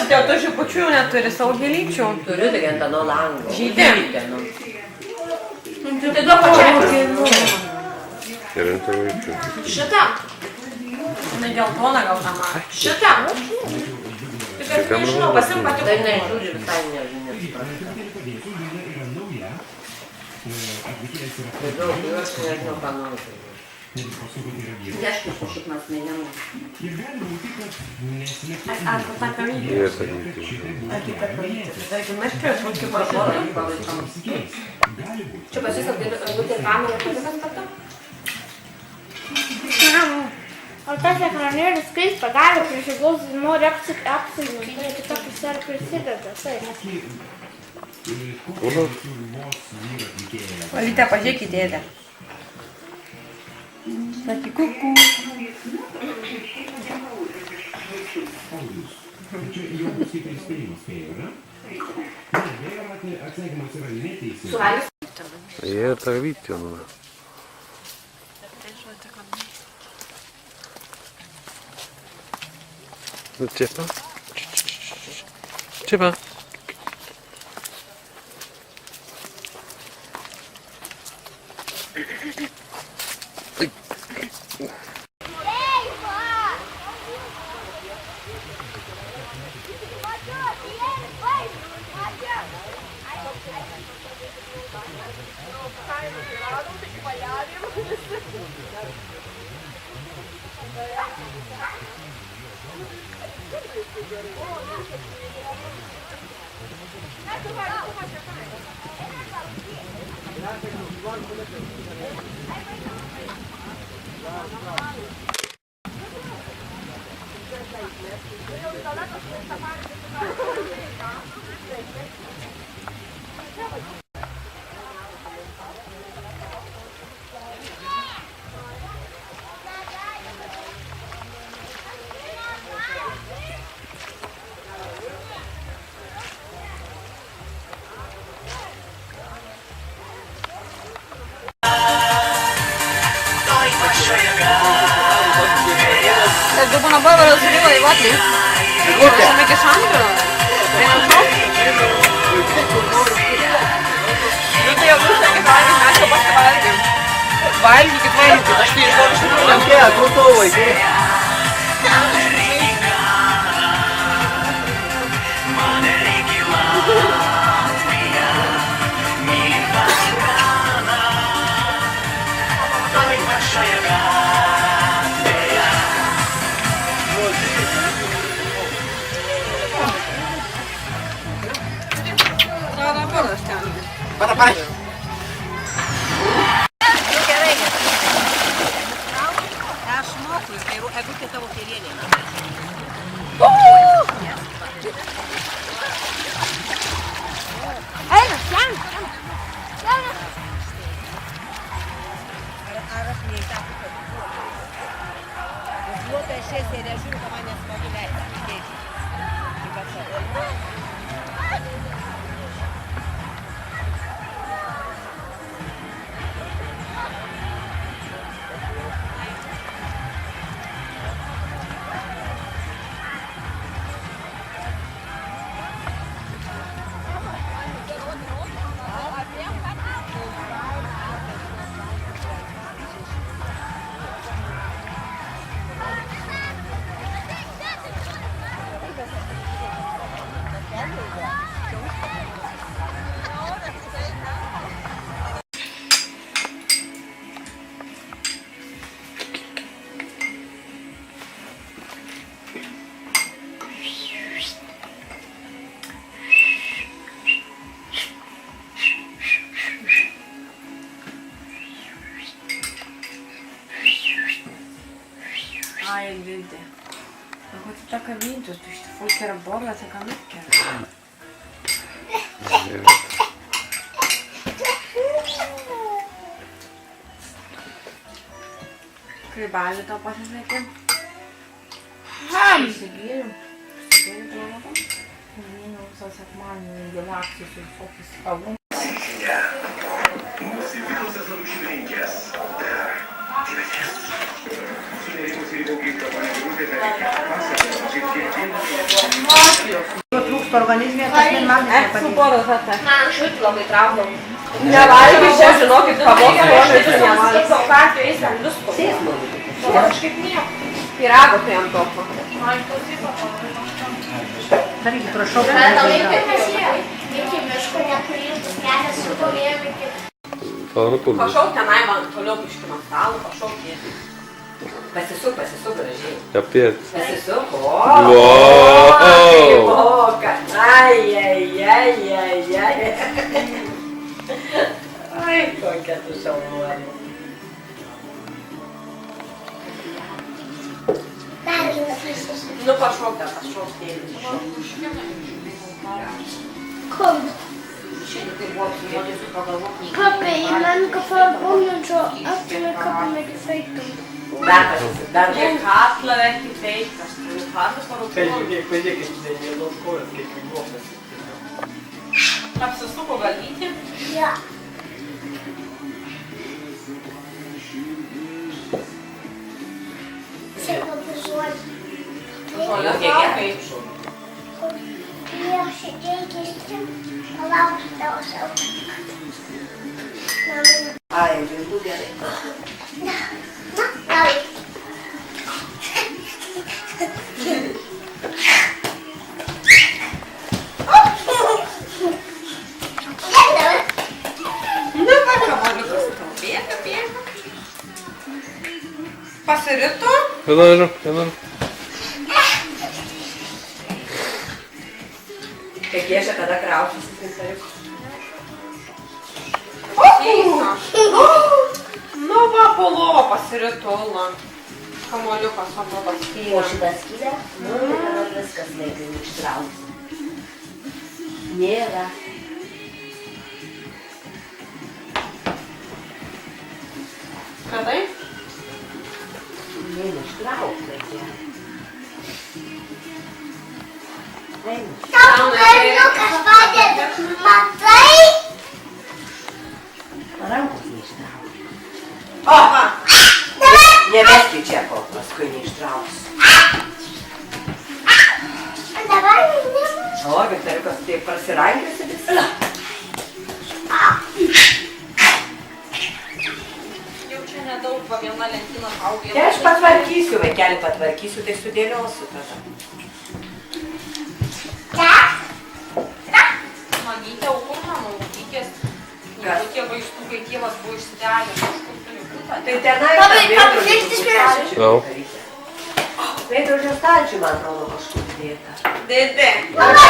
Dėl to žipučių neturi savo gėlyčių. Turiu, tai ant nuo lango. Žydė. Tai duok pačiai. Šitą. Ne geltona gal tą man. Šitą. Tik aš nežinau, pasim patiko. Tai nežiūri visai nesupranta. Tai daug, aš nežinau, ką noriu. Ieškai šitmas mėgiamų. Ar tą kavytį? Ar kitą kavytį? Tarkim, mes čia šūkį pažodom palaikom. Čia pasisat, tai būtų kamerą pasikas kartu? O tas ekranėlis kaip pagali prisiglaus, nori apsainus, tai kitokis ar prisideda, taip. Valytę, pažiūrėkit, dėdė. Sakė kuku. Suvalgys? Jie travytė, nu. Nu, čiapa. Čiapa. Dopo una prova lo scrivo ai voti? Siamo che sanno? Nu tai jau visą iki valgyti, mes jau pasivalgėm. Valgykit, aš tai žodžiu šiandien. Anche a tutto vaikai. Para. Aš moku, jeigu tai tavo kairienė. Eina, ten. Ar aš neįtapu, kad užduota šiais ir aš žiūriu, kad man nesmagu leisti. Keičiu. Kaip atsakau. Ai, vede. Ma quanto t'ha capito? Questa folchera borla si camicchia. Che bello, dopo se sai che... Seguire la moto? Non so se mano in galactic sul focus album. Nusipilsias laukšininkės. Dar. Sunerimos ir įbauginta mane grupė, dar reikia pasakoti. organizme, tas man Su poros atė. Man šut labai traukdavo. Nevalgyk, čia žinokit, kavos skonio čia nevalgyk. Savo partijų eis ant visko. sėsmo. Kažkaip nieko. Pyrago tai ant toko. Man klausyko. Darykit, prašau. Bet laiką mes jie. Iki miško neturintis kelias su tolėjom iki... Fala por mim. Pašauk tenai man toliau biškį man stalą, pašauk jį. Pasisuk gražiai. Capeta. Pasisuk. Uou! Boca. Ai. Ai, kokia tu šaunuolė. Nu pašauk ten, pašauk tėlį. Kom. Šiandien tai buvo apsijuodžiusi pagalvok. Papai, man kapą pomniučio aptumė kapą megifeitum. Dar Jie katlą vekti veikas. Katlą parūkų. Pažiūrėkit, vienos kojas, kaip įguotas. Apsisuko valyti. Ja. Sėkma pažuolį. Žolė gerai. Ja, šiandien keistim. Palauk, tavo savo. Ai, žindu gerai. Na, davai. Nu ką, kamoliukas tau bėga. Pasirito. Eu não. Kiekviešia kada krausis į sintariuką. Nu va, po lovą pasirito. Kamoliukas savo O paskyrė. šitą skylę, nu, tai dabar viskas laikai ištrauks. Nėra. Kadai? Neištrauks reikia. Eina. Tau berniukas padeda. Matai? Rankos neištrauks. O, va. Neveskit čia, kol paskui neištrauks. Dabar ne. O, Viktariukas, tai prasirankėsi visi. Jau čia nedaug, va viena lentyna augė. Tai aš patvarkysiu, vaikelį patvarkysiu, tai sudėliosiu tada. Magytė, o kur mano mokykės? Tokie vaistukai tėvas buvo išsidelęs kažkur pinigutą. Tai tenai... Labai, paprašykite spėlioti. Jau. Veidrodžio stalčių, man atrodo, kažkur dėta. Dėdė. Mama,